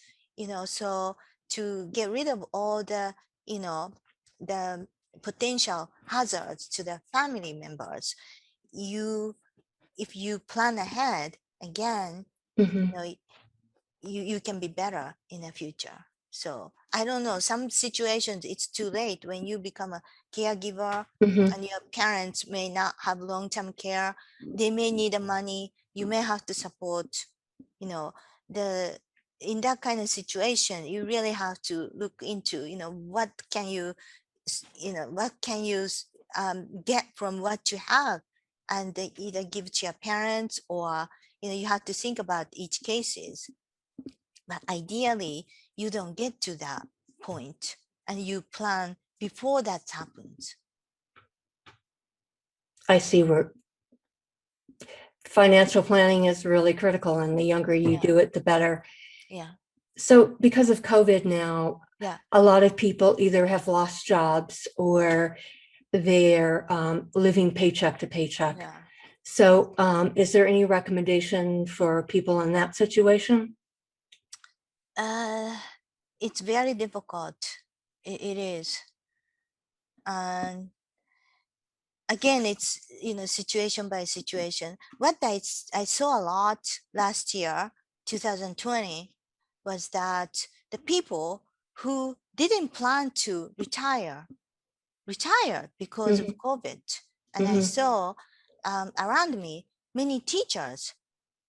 so to get rid of all the, the potential hazards to the family members, you, if you plan ahead, again, you
Mhm.
know, you can be better in the future. So I don't know, some situations it's too late when you become a caregiver
Mhm.
and your parents may not have long-term care. They may need the money. You may have to support, you know, the in that kind of situation, you really have to look into, what can you, what can you get from what you have, and they either give to your parents or, you have to think about each cases. But ideally, you don't get to that point and you plan before that happens.
I see where financial planning is really critical, and the younger you
Yeah,
do it, the better.
yeah,
So, because of COVID now,
yeah,
a lot of people either have lost jobs or they're living paycheck to paycheck.
yeah.
So, is there any recommendation for people in that situation?
Uh, it's very difficult. It is. And again, it's, situation by situation. What I saw a lot last year, 2020, was that the people who didn't plan to retired because of
Mhm.
COVID. And I
Mhm.
saw around me many teachers.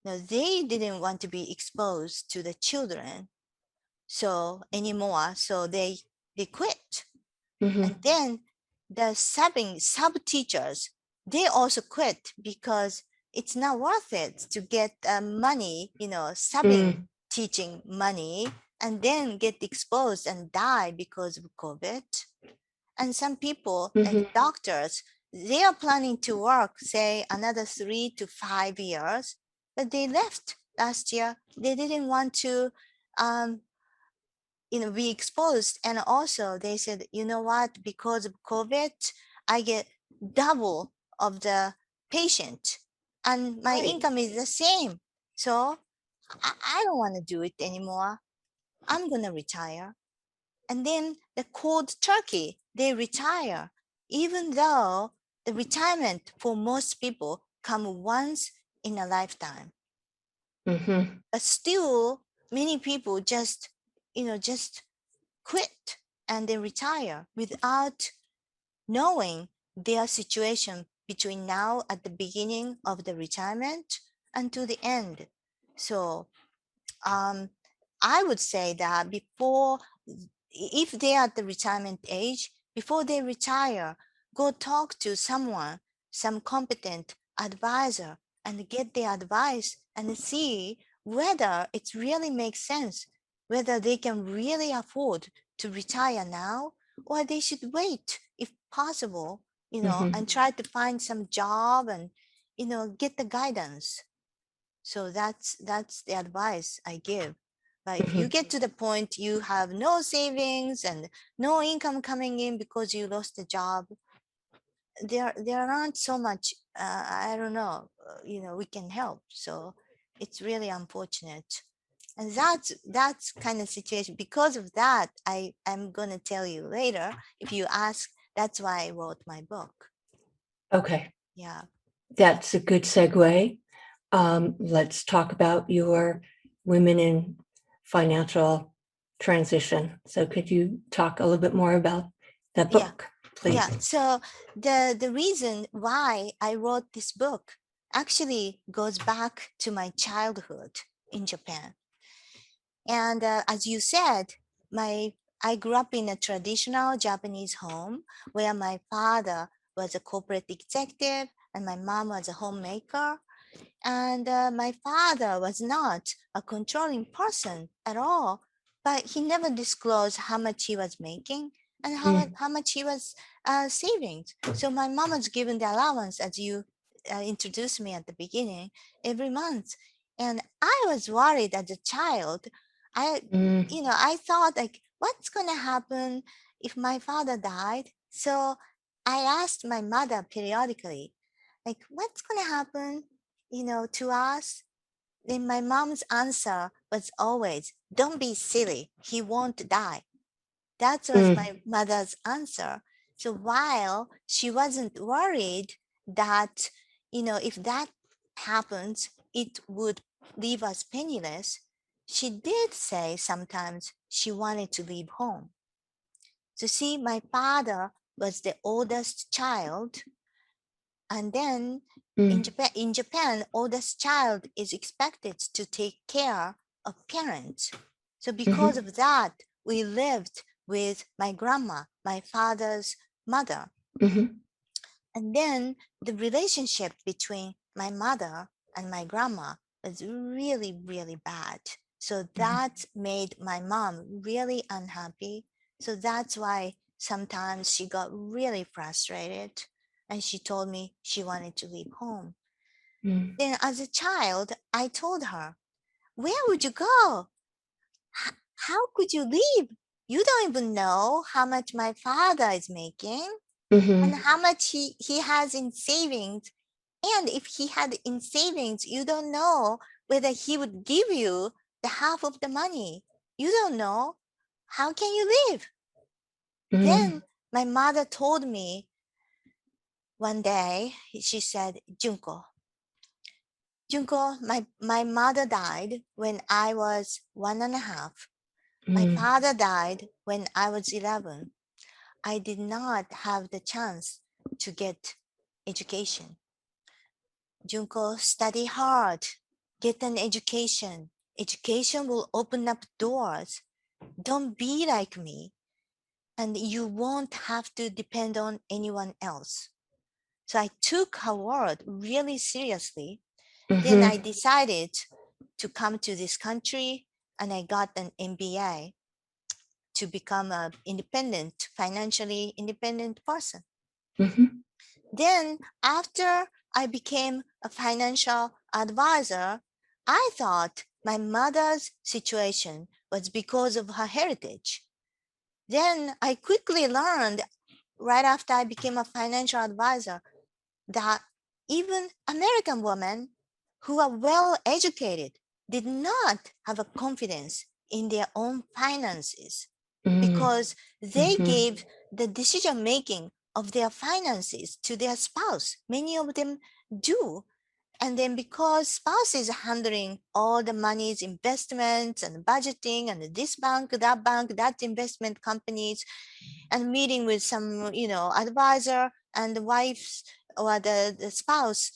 They didn't want to be exposed to the children so anymore, so they quit. And
Mhm.
then the sub teachers, they also quit because it's not worth it to get money, subbing
Mhm.
teaching money, and then get exposed and die because of COVID. And some people, like
Mhm.
doctors, they are planning to work, say, another 3 to 5 years, but they left last year. They didn't want to, um, be exposed. And also, they said, you know what? Because of COVID, I get double of the patient, and my
Right.
income is the same. So I don't want to do it anymore. I'm gonna retire. And then the cold turkey, they retire, even though the retirement for most people come once in a lifetime.
Mhm.
But still, many people just, just quit and they retire without knowing their situation between now at the beginning of the retirement and to the end. So um, I would say that if they are at the retirement age, before they retire, go talk to someone, some competent advisor, and get their advice and see whether it really makes sense, whether they can really afford to retire now, or they should wait if possible,
Mhm.
and try to find some job and, get the guidance. So that's the advice I give. But if you
Mhm.
get to the point you have no savings and no income coming in because you lost a job, there aren't so much, I don't know, we can help. So it's really unfortunate. And that's kind of situation. Because of that, I'm gonna tell you later if you ask. That's why I wrote my book.
Okay,
Yeah.
that's a good segue. Let's talk about your Women in Financial Transition. So could you talk a little bit more about that
Yeah.
book,
Yeah.
please?
So the reason why I wrote this book actually goes back to my childhood in Japan. And as you said, my I grew up in a traditional Japanese home where my father was a corporate executive and my mom was a homemaker. And my father was not a controlling person at all, but he never disclosed how much he was making and
Mm.
how much he was saving. So my mom was given the allowance, as you introduced me at the beginning, every month. And I was worried as a child. I,
Mm.
I thought like, what's going to happen if my father died? So I asked my mother periodically, like, what's going to happen to us? Then my mom's answer was always, don't be silly. He won't die. That was
Mm.
my mother's answer. So while she wasn't worried that, if that happens, it would leave us penniless, she did say sometimes she wanted to leave home. So see, my father was the oldest child, and then
Mm.
In Japan, oldest child is expected to take care of parents. So because
Mhm.
of that, we lived with my grandma, my father's mother.
Mhm.
And then the relationship between my mother and my grandma was really, really bad. So
Mhm.
that made my mom really unhappy. So that's why sometimes she got really frustrated and she told me she wanted to leave home.
Mm.
Then, as a child, I told her, where would you go? How could you leave? You don't even know how much my father is making and
Mhm.
how much he has in savings. And if he had in savings, you don't know whether he would give you the half of the money. You don't know. How can you live?
Mm.
Then my mother told me one day, she said, Junko, my mother died when I was 1.5. My
Mm.
father died when I was 11. I did not have the chance to get education. Junko, study hard, get an education. Education will open up doors. Don't be like me, and you won't have to depend on anyone else. So I took her word really seriously. Then I
Mhm.
decided to come to this country and I got an MBA to become an independent, financially independent person.
Mhm.
Then, after I became a financial advisor, I thought my mother's situation was because of her heritage. Then I quickly learned right after I became a financial advisor that even American women who are well educated did not have a confidence in their own finances
Mm.
because they
Mhm.
gave the decision making of their finances to their spouse. Many of them do. And then because spouse is handling all the money's investments and budgeting and this bank, that investment companies, and meeting with some, advisor, and the wife's or the spouse,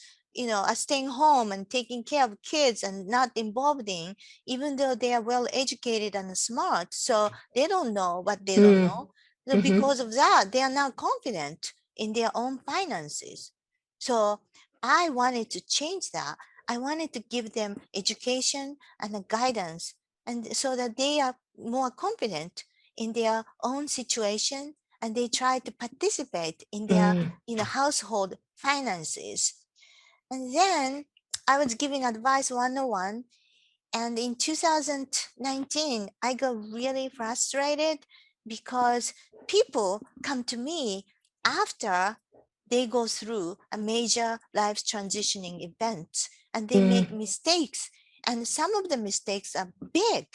are staying home and taking care of kids and not involved in, even though they are well educated and smart. So they don't know what they don't know. So
Mm-hmm.
because of that, they are not confident in their own finances. So I wanted to change that. I wanted to give them education and a guidance, and so that they are more confident in their own situation, and they try to participate in their
Mm.
household finances. And then I was giving advice 101, and in 2019 I got really frustrated because people come to me after they go through a major life transitioning event, and they make
Mm.
mistakes, and some of the mistakes are big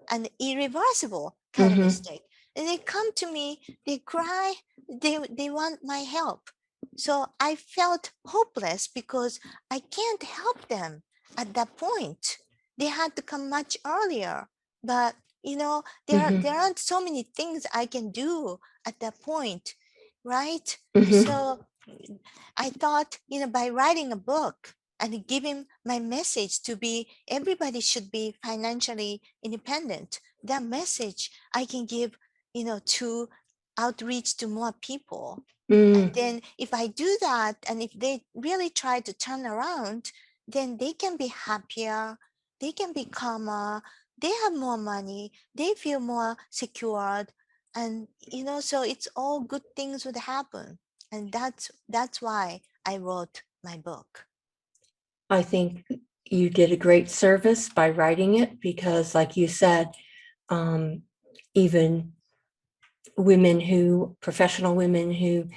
and irreversible kind of
Mm-hmm.
mistake, and they come to me, they cry, they want my help. So I felt hopeless because I can't help them at that point. They had to come much earlier, but
Mm-hmm.
there aren't so many things I can do at that point, right?
Mm-hmm.
So I thought, by writing a book and giving my message to be everybody should be financially independent, that message I can give, to outreach to more people. And
Mm.
then if I do that, and if they really try to turn around, then they can be happier, they can be calmer, they have more money, they feel more secured. And so it's all good things would happen. And that's why I wrote my book.
I think you did a great service by writing it because, like you said, um, even professional women who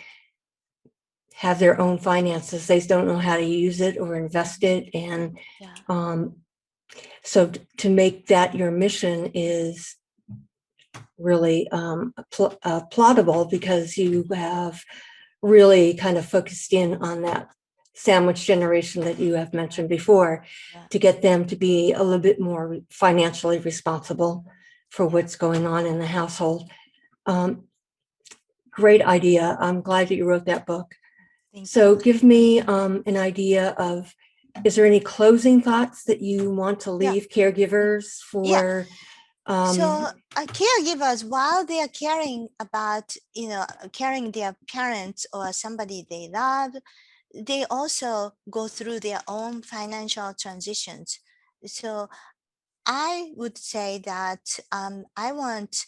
have their own finances, they don't know how to use it or invest it. And
Yeah.
um, so to make that your mission is really plausible because you have really kind of focused in on that sandwich generation that you have mentioned before,
Yeah.
to get them to be a little bit more financially responsible for
Yeah.
what's going on in the household. Um, Great idea. I'm glad that you wrote that book.
Thank
So
you.
give me an idea of, is there any closing thoughts that you want to
Yeah.
leave caregivers
Yeah.
for?
So caregivers, while they are caring about, caring their parents or somebody they love, they also go through their own financial transitions. So I would say that I want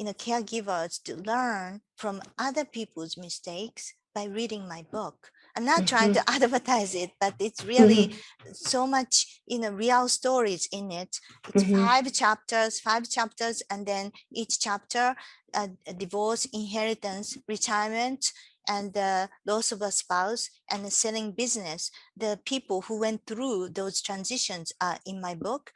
caregivers to learn from other people's mistakes by reading my book. I'm not trying to advertise it, but it's really
Mhm,
so much, real stories in it. It's
mhm,
five chapters, and then each chapter, divorce, inheritance, retirement, and loss of a spouse, and selling business. The people who went through those transitions are in my book,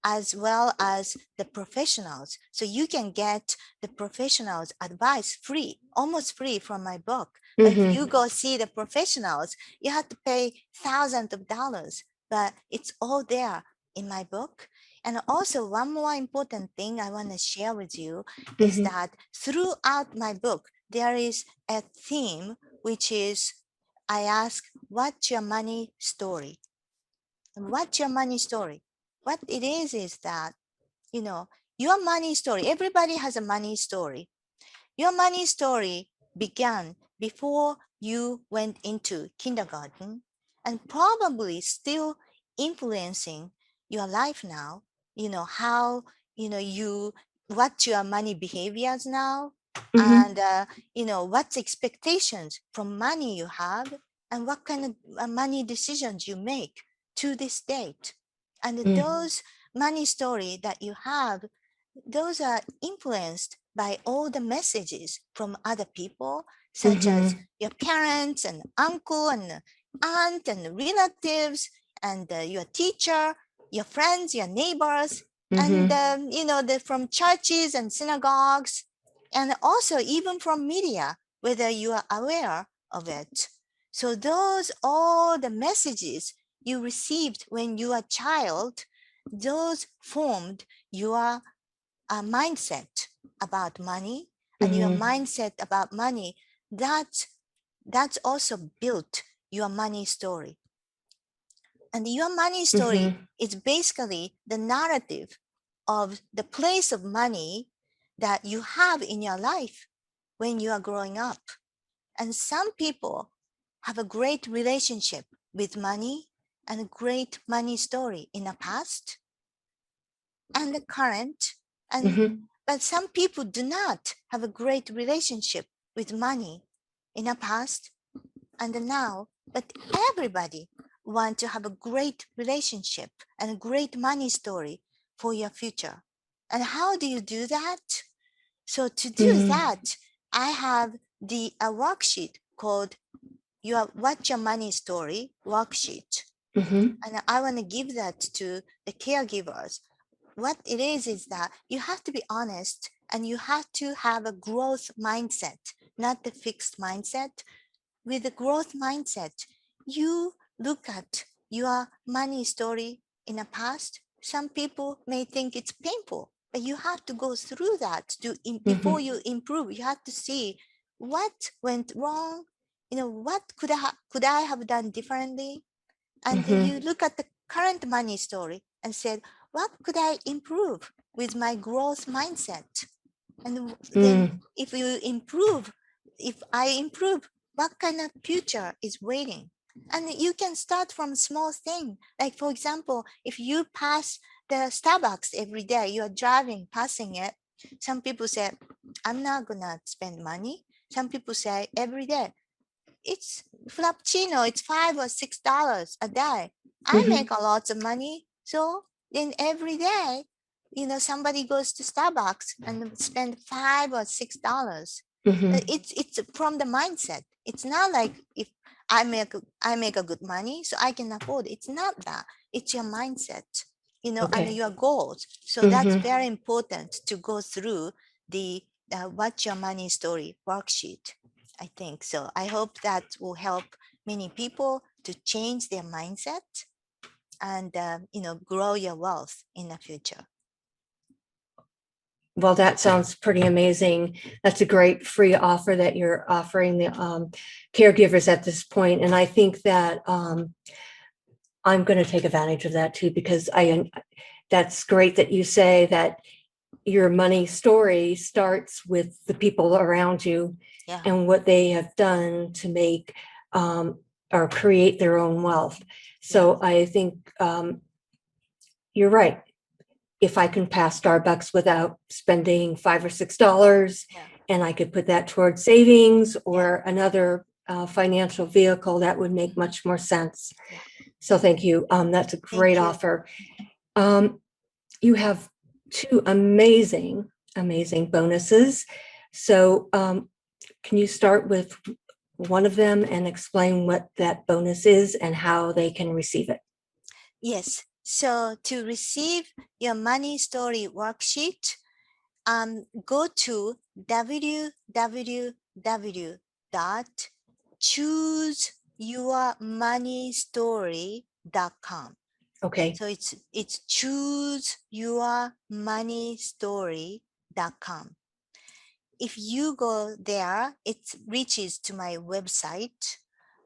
as well as the professionals. So you can get the professionals advice free, almost free from my book. But if
mhm,
you go see the professionals, you have to pay thousands of dollars, but it's all there in my book. And also one more important thing I want to share with you is
mhm,
that throughout my book, there is a theme, which is I ask, what's your money story? And what's your money story? What it is that, you know, your money story, everybody has a money story. Your money story began before you went into kindergarten, and probably still influencing your life now. How, you, what your money behaviors now,
mhm,
and, what's expectations from money you have, and what kind of money decisions you make to this date. And
mm,
those money story that you have, those are influenced by all the messages from other people, such as
mhm,
your parents and uncle and aunt and relatives, and your teacher, your friends, your neighbors, and
mhm,
from churches and synagogues, and also even from media, whether you are aware of it. So those all the messages you received when you were a child, those formed your mindset about money, and your mindset about money, that's also built your money story. And your money story is basically the narrative of the place of money that you have in your life when you are growing up. And some people have a great relationship with money and a great money story in the past and the current. But some people do not have a great relationship with money in the past and the now. But everybody want to have a great relationship and a great money story for your future. And how do you do that? So to do that, I have a worksheet called What's Your Money Story worksheet. And I want to give that to the caregivers. What it is that you have to be honest and you have to have a growth mindset, not the fixed mindset. With a growth mindset, you look at your money story in the past. Some people may think it's painful, but you have to go through that before you improve. You have to see what went wrong. What could I have done differently? And you look at the current money story and said, what could I improve with my growth mindset? And then if I improve, what kind of future is waiting? And you can start from small thing. Like for example, if you pass the Starbucks every day, you are driving, passing it. Some people say, I'm not gonna spend money. Some people say every day, it's frappuccino, it's $5 or $6 a day. I make a lot of money. So then every day, somebody goes to Starbucks and spend $5 or $6. It's from the mindset. It's not like if I make a good money, so I can afford it. It's not that. It's your mindset, and your goals. So that's very important to go through the What's Your Money Story worksheet. I think so. I hope that will help many people to change their mindset and grow your wealth in the future.
Well, that sounds pretty amazing. That's a great free offer that you're offering the caregivers at this point. And I think that I'm going to take advantage of that too, because that's great that you say that your money story starts with the people around you and what they have done to make or create their own wealth. So I think you're right. If I can pass Starbucks without spending $5 or $6, and I could put that towards savings or another financial vehicle, that would make much more sense. So thank you. That's a great offer. You have two amazing bonuses. So can you start with one of them and explain what that bonus is and how they can receive it?
Yes. So to receive your money story worksheet, go to www.chooseyourmoneystory.com.
Okay.
So it's chooseyourmoneystory.com. If you go there, it reaches to my website,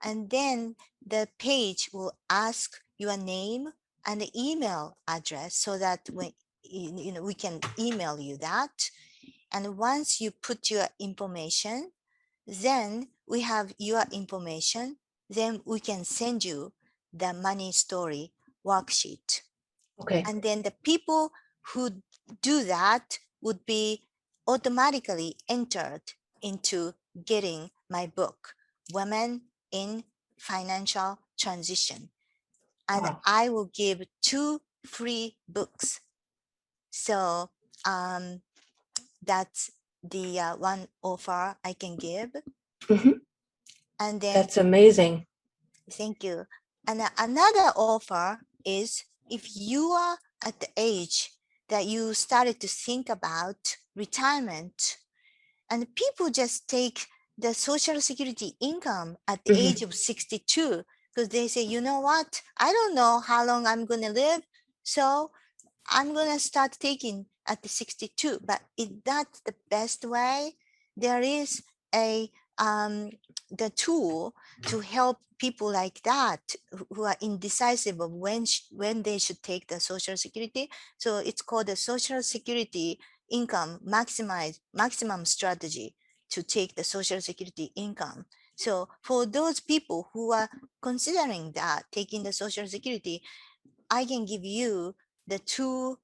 and then the page will ask your name and the email address so that when we can email you that. And once you put your information, then we have your information, then we can send you the money story worksheet.
Okay.
And then the people who do that would be automatically entered into getting my book, Women in Financial Transition. And I will give 2 free books. So that's the one offer I can give. And then
that's amazing.
Thank you. And another offer is if you are at the age that you started to think about retirement, and people just take the Social Security income at the age of 62, because they say, you know what? I don't know how long I'm going to live. So I'm going to start taking at the 62. But if that's the best way, there is a the tool to help people like that who are indecisive of when they should take the Social Security. So it's called the Social Security Income Maximum Strategy to take the Social Security income. So for those people who are considering that taking the Social Security, I can give you the two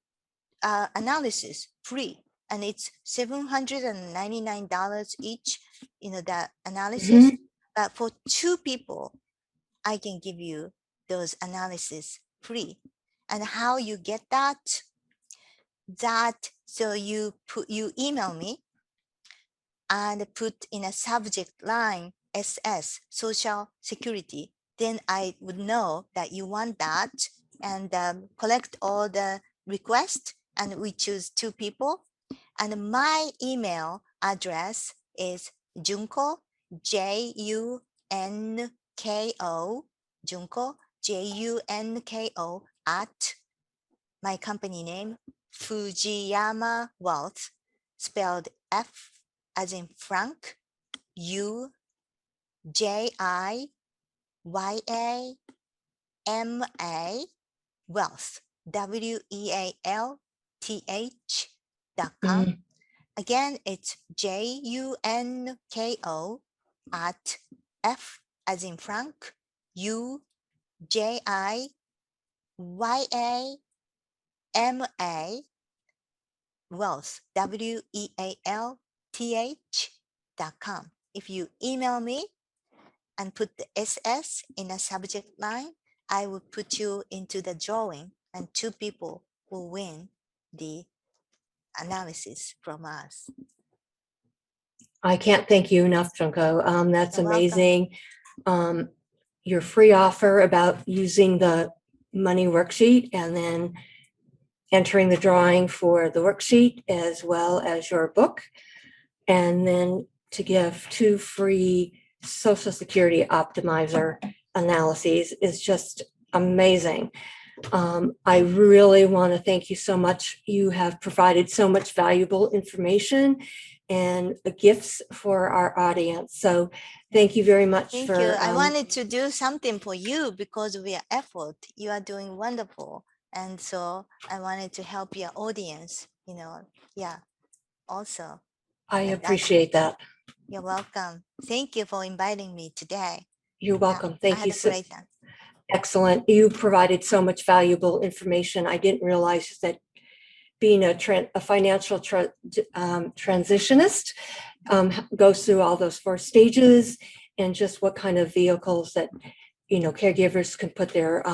analysis free, and it's $799 each, that analysis.
Mhm.
But for two people, I can give you those analysis free. And how you get that? So you email me and put in a subject line SS, Social Security. Then I would know that you want that, and collect all the requests, and we choose two people. And my email address is Junko, Junko, Junko, Junko, at my company name, Fujiyama Wealth, spelled F as in Frank, Ujiyama, Wealth, WEALTH.com.
Mm.
Again, it's JUNKO at F as in Frank, UJIYAMA, Wealth, WEALTH.com. If you email me and put the SS in a subject line, I will put you into the drawing, and two people will win the analysis from us.
I can't thank you enough, Junko. That's
You're welcome.
amazing. Your free offer about using the money worksheet and then entering the drawing for the worksheet as well as your book, and then to give two free Social Security optimizer analyses is just amazing. I really want to thank you so much. You have provided so much valuable information and gifts for our audience. So thank you very much.
Thank
for
you. I wanted to do something for you because of your effort. You are doing wonderful. And so I wanted to help your audience, yeah, also.
I
And
appreciate that.
You're welcome. Thank you for inviting me today.
You're welcome.
I
Thank
had
you.
a great time.
Excellent. You provided so much valuable information. I didn't realize that being a financial transitionist goes through all those 4 stages, and just what kind of vehicles that caregivers can put their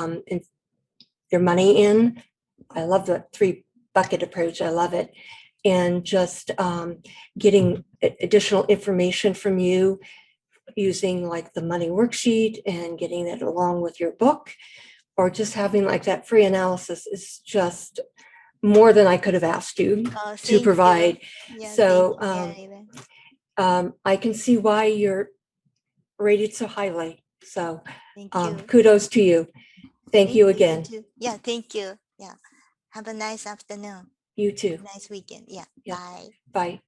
money in. I love the 3 bucket approach. I love it. And just getting additional information from you using like the money worksheet and getting it along with your book, or just having like that free analysis is just more than I could have asked you to provide.
Yeah,
so
I
can see why you're rated so highly. So
thank you.
Kudos to you. Thank you again.
Yeah, thank you. Yeah. Have a nice afternoon.
You too.
Nice weekend. Yeah.
Yeah.
Bye.
Bye.